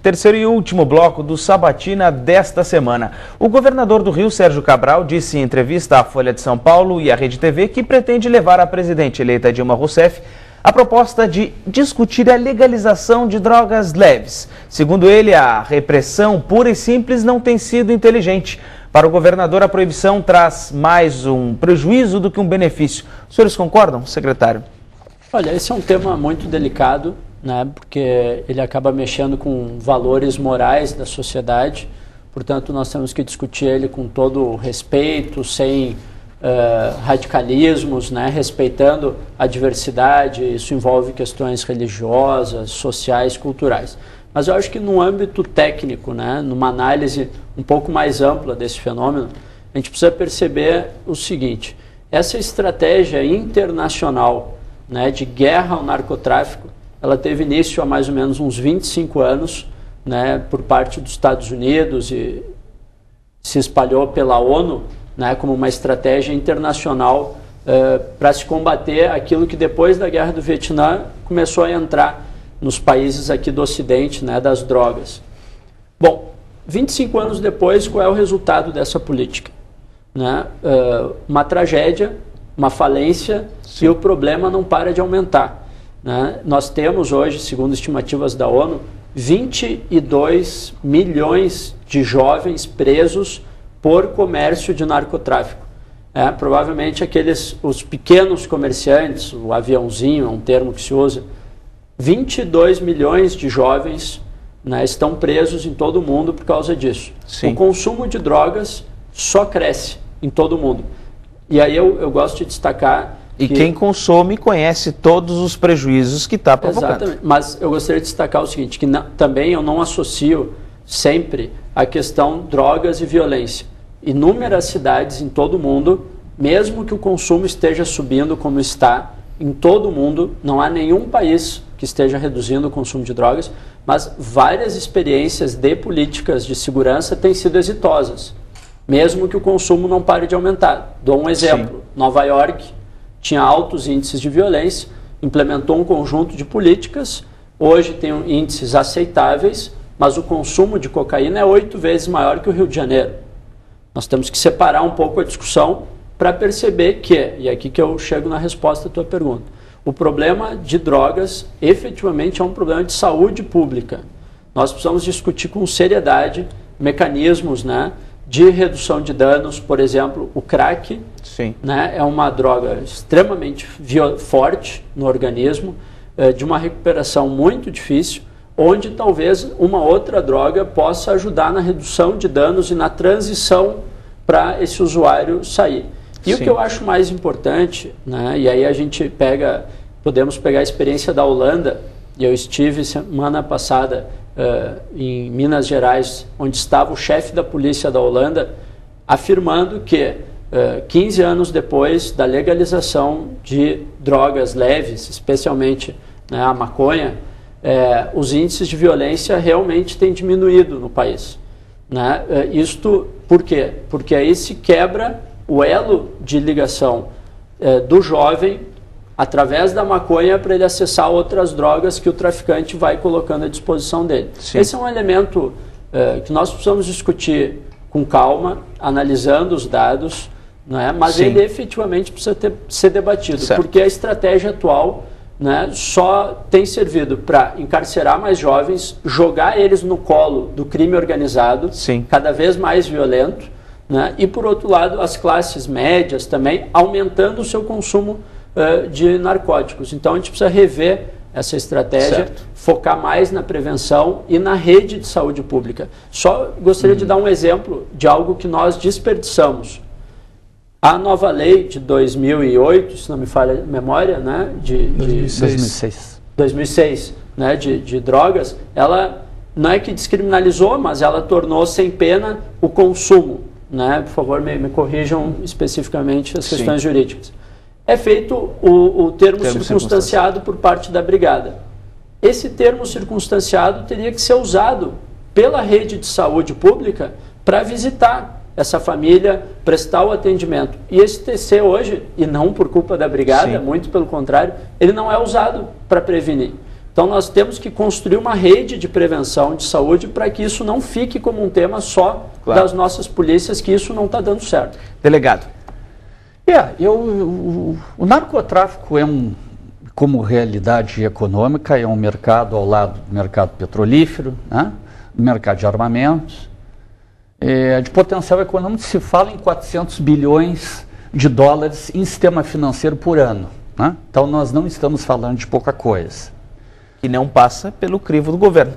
Terceiro e último bloco do Sabatina desta semana. O governador do Rio, Sérgio Cabral, disse em entrevista à Folha de São Paulo e à Rede TV que pretende levar à presidente eleita Dilma Rousseff a proposta de discutir a legalização de drogas leves. Segundo ele, a repressão pura e simples não tem sido inteligente. Para o governador, a proibição traz mais um prejuízo do que um benefício. Os senhores concordam, secretário? Olha, esse é um tema muito delicado, né, porque ele acaba mexendo com valores morais da sociedade. Portanto, nós temos que discutir ele com todo o respeito, sem radicalismos, né, respeitando a diversidade. Isso envolve questões religiosas, sociais, culturais. Mas eu acho que no âmbito técnico, né, numa análise um pouco mais ampla desse fenômeno, a gente precisa perceber o seguinte: essa estratégia internacional, né, de guerra ao narcotráfico, ela teve início há mais ou menos uns 25 anos, né, por parte dos Estados Unidos e se espalhou pela ONU, né, como uma estratégia internacional para se combater aquilo que depois da Guerra do Vietnã começou a entrar nos países aqui do Ocidente, né, das drogas. Bom, 25 anos depois, qual é o resultado dessa política? Né? Uma tragédia, uma falência. Sim. E o problema não para de aumentar. Né? Nós temos hoje, segundo estimativas da ONU, 22 milhões de jovens presos por comércio de narcotráfico. Provavelmente os pequenos comerciantes, o aviãozinho é um termo que se usa, 22 milhões de jovens, né, estão presos em todo o mundo por causa disso. Sim. O consumo de drogas só cresce em todo o mundo. E aí eu gosto de destacar... E quem consome conhece todos os prejuízos que está provocando. Exatamente. Mas eu gostaria de destacar o seguinte, que também eu não associo sempre a questão drogas e violência. Inúmeras cidades em todo o mundo, mesmo que o consumo esteja subindo como está, em todo o mundo, não há nenhum país que esteja reduzindo o consumo de drogas, mas várias experiências de políticas de segurança têm sido exitosas, mesmo que o consumo não pare de aumentar. Dou um exemplo. Sim. Nova York tinha altos índices de violência, implementou um conjunto de políticas, hoje tem índices aceitáveis, mas o consumo de cocaína é 8 vezes maior que o Rio de Janeiro. Nós temos que separar um pouco a discussão para perceber que, e é aqui que eu chego na resposta à tua pergunta, o problema de drogas efetivamente é um problema de saúde pública. Nós precisamos discutir com seriedade mecanismos, né, de redução de danos. Por exemplo, o crack. Sim. Né, é uma droga extremamente forte no organismo, de uma recuperação muito difícil, onde talvez uma outra droga possa ajudar na redução de danos e na transição para esse usuário sair. E Sim. O que eu acho mais importante, né, e aí a gente podemos pegar a experiência da Holanda, e eu estive semana passada em Minas Gerais, onde estava o chefe da polícia da Holanda, afirmando que 15 anos depois da legalização de drogas leves, especialmente, né, a maconha, os índices de violência realmente têm diminuído no país. Né? Isto por quê? Porque aí se quebra o elo de ligação do jovem através da maconha para ele acessar outras drogas que o traficante vai colocando à disposição dele. Sim. Esse é um elemento que nós precisamos discutir com calma, analisando os dados, né? Mas Sim. Ele efetivamente precisa ser debatido, certo. Porque a estratégia atual, né, só tem servido para encarcerar mais jovens, jogar eles no colo do crime organizado, Sim. Cada vez mais violento, né, e por outro lado as classes médias também aumentando o seu consumo de narcóticos. Então a gente precisa rever essa estratégia, certo. Focar mais na prevenção e na rede de saúde pública. Só gostaria de dar um exemplo de algo que nós desperdiçamos. A nova lei de 2008, se não me falha a memória, né, 2006, né, de drogas, ela não é que descriminalizou, mas ela tornou sem pena o consumo. Né? Por favor, me corrijam especificamente as questões Sim. jurídicas. É feito o termo circunstanciado por parte da Brigada. Esse termo circunstanciado teria que ser usado pela rede de saúde pública para visitar essa família, prestar o atendimento. E esse TC hoje, e não por culpa da Brigada, Sim. muito pelo contrário, ele não é usado para prevenir. Então nós temos que construir uma rede de prevenção de saúde para que isso não fique como um tema só das nossas polícias, que isso não está dando certo. Delegado. O narcotráfico como realidade econômica, é um mercado ao lado do mercado petrolífero, né? Do mercado de armamentos. De potencial econômico se fala em 400 bilhões de dólares em sistema financeiro por ano. Né? Então nós não estamos falando de pouca coisa. Que não passa pelo crivo do governo.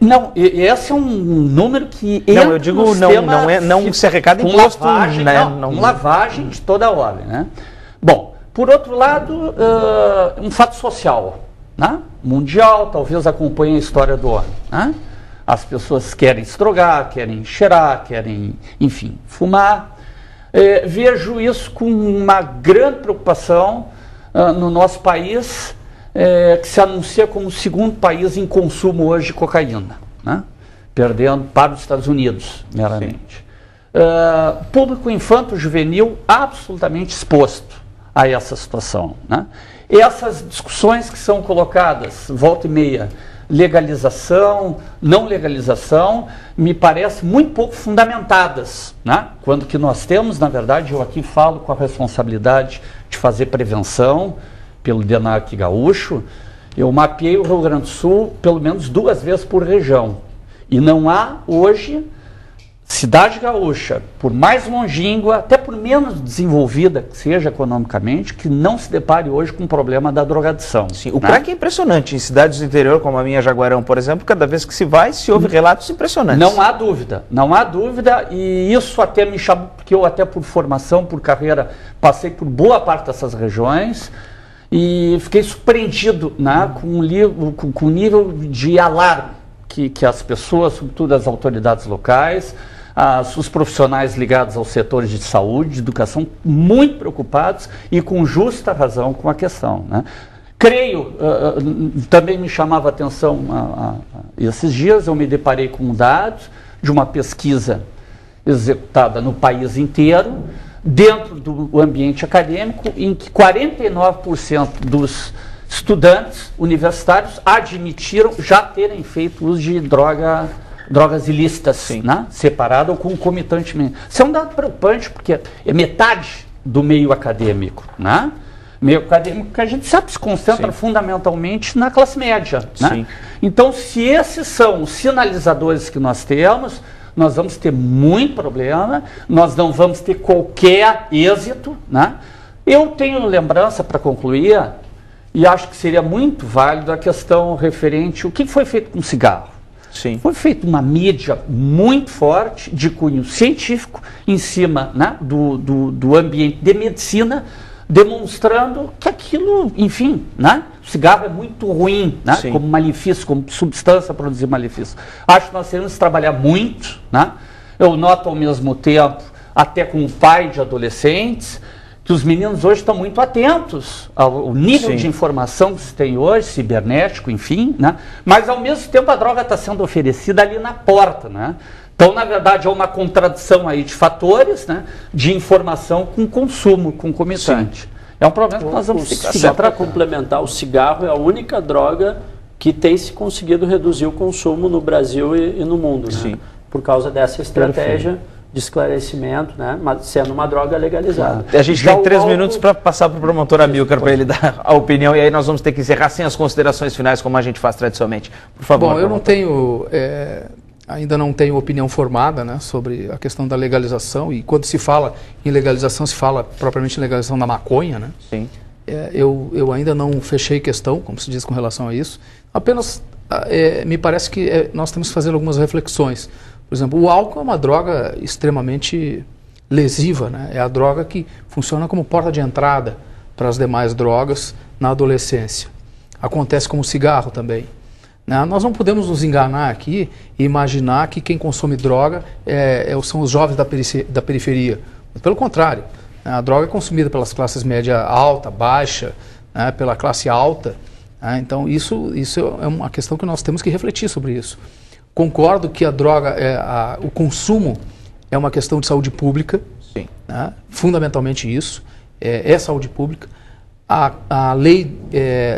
Não, esse é um número que não, eu digo não se arrecada imposto, lavagem, né? Não, lavagem de toda a ordem, né? Bom, por outro lado, um fato social, né? Mundial, talvez acompanhe a história do homem, né? As pessoas querem se drogar, querem cheirar, querem, enfim, fumar. Vejo isso com uma grande preocupação no nosso país, que se anuncia como o segundo país em consumo hoje de cocaína, né? Perdendo para os Estados Unidos, meramente. Público infanto-juvenil absolutamente exposto a essa situação, né? E essas discussões que são colocadas, volta e meia, legalização, não legalização, me parece muito pouco fundamentadas, né? Quando que nós temos, na verdade, eu aqui falo com a responsabilidade de fazer prevenção, pelo DENAC gaúcho, eu mapeei o Rio Grande do Sul pelo menos 2 vezes por região. E não há hoje cidade gaúcha, por mais longínqua, até por menos desenvolvida que seja economicamente, que não se depare hoje com o problema da drogadição. Sim, o crack é impressionante. Em cidades do interior, como a minha Jaguarão, por exemplo, cada vez que se vai, se ouve relatos impressionantes. Não há dúvida, e isso até me chamou, porque eu até por formação, por carreira, passei por boa parte dessas regiões, e fiquei surpreendido, né, com o nível de alarme que as pessoas, sobretudo as autoridades locais, os profissionais ligados aos setores de saúde, de educação, muito preocupados e com justa razão com a questão, né. Creio, também me chamava a atenção esses dias, eu me deparei com dados de uma pesquisa executada no país inteiro, dentro do ambiente acadêmico, em que 49% dos estudantes universitários admitiram já terem feito uso de drogas ilícitas, né? Separado ou concomitantemente. Isso é um dado preocupante, porque é metade do meio acadêmico, né? Meio acadêmico que a gente sabe se concentra fundamentalmente na classe média, né? Então, se esses são os sinalizadores que nós temos, nós vamos ter muito problema, nós não vamos ter qualquer êxito, né? Eu tenho lembrança, para concluir, e acho que seria muito válido a questão referente ao que foi feito com o cigarro. Sim. Foi feita uma mídia muito forte, de cunho científico, em cima, né, do ambiente de medicina, demonstrando que aquilo, enfim, né, o cigarro é muito ruim, né, como malefício, como substância a produzir malefício. Acho que nós temos que trabalhar muito, né? Eu noto ao mesmo tempo, até com o pai de adolescentes, que os meninos hoje estão muito atentos ao nível de informação que se tem hoje, cibernético, enfim, né? Mas ao mesmo tempo a droga está sendo oferecida ali na porta, né? Então, na verdade, há uma contradição aí de fatores, né, de informação com consumo concomitante. É um problema que nós vamos ter que seguir. Só para complementar, o cigarro é a única droga que tem se conseguido reduzir o consumo no Brasil e no mundo, né? Por causa dessa estratégia de esclarecimento, né, mas sendo uma droga legalizada. A gente tem 3 minutos para passar para o promotor Amilcar para ele dar a opinião, e aí nós vamos ter que encerrar sem as considerações finais, como a gente faz tradicionalmente. Por favor. Bom, eu não tenho... ainda não tenho opinião formada, né, sobre a questão da legalização, e quando se fala em legalização, se fala propriamente em legalização da maconha, né? Sim. Eu ainda não fechei questão, como se diz com relação a isso, apenas me parece que nós temos que fazer algumas reflexões. Por exemplo, o álcool é uma droga extremamente lesiva, né? É a droga que funciona como porta de entrada para as demais drogas na adolescência. Acontece com o cigarro também. Nós não podemos nos enganar aqui e imaginar que quem consome droga são os jovens da periferia. Pelo contrário, a droga é consumida pelas classes média alta, baixa, né, pela classe alta. Então isso é uma questão que nós temos que refletir sobre isso. Concordo que a droga, o consumo é uma questão de saúde pública, Sim. Né, fundamentalmente isso, é saúde pública. A lei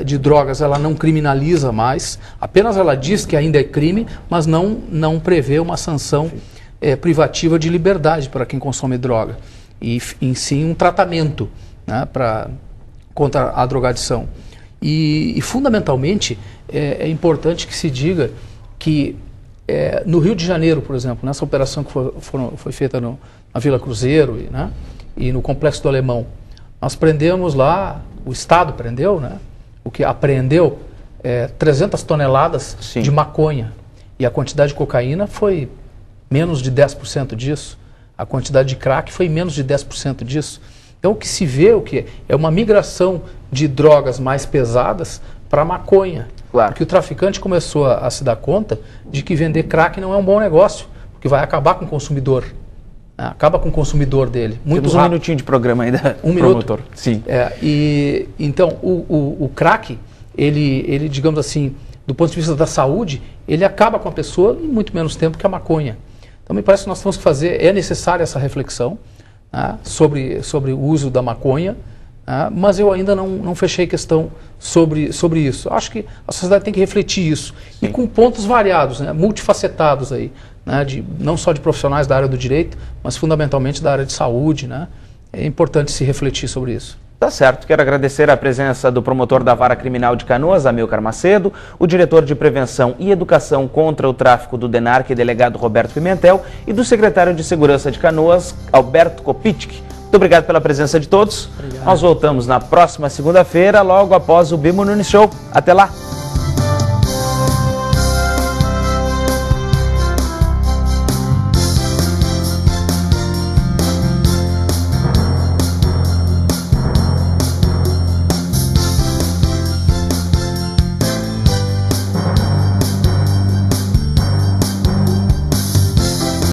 de drogas ela não criminaliza mais, apenas ela diz que ainda é crime, mas não prevê uma sanção privativa de liberdade para quem consome droga. E em si um tratamento, né, contra a drogadição. E fundamentalmente é importante que se diga que no Rio de Janeiro, por exemplo, nessa operação que foi feita na Vila Cruzeiro e no Complexo do Alemão, nós prendemos lá, o Estado prendeu, né, o que apreendeu 300 toneladas Sim. de maconha. E a quantidade de cocaína foi menos de 10% disso. A quantidade de crack foi menos de 10% disso. Então o que se vê é uma migração de drogas mais pesadas para a maconha. Claro. Porque o traficante começou a se dar conta de que vender crack não é um bom negócio, porque vai acabar com o consumidor. Acaba com o consumidor dele. Muito Temos rápido. um minutinho de programa ainda, Um promotor. minuto. Sim. Então, o crack, ele, digamos assim, do ponto de vista da saúde, ele acaba com a pessoa em muito menos tempo que a maconha. Então, me parece que nós temos que fazer, é necessária essa reflexão sobre o uso da maconha, mas eu ainda não fechei questão sobre isso. Acho que a sociedade tem que refletir isso. Sim. E com pontos variados, multifacetados aí, não só de profissionais da área do direito, mas fundamentalmente da área de saúde. É importante se refletir sobre isso. Tá certo. Quero agradecer a presença do promotor da Vara Criminal de Canoas, Amilcar Macedo, o diretor de Prevenção e Educação contra o Tráfico do DENARC, delegado Roberto Pimentel, e do secretário de Segurança de Canoas, Alberto Kopitschek. Muito obrigado pela presença de todos. Obrigado. Nós voltamos na próxima segunda-feira, logo após o Bimo Nunes Show. Até lá!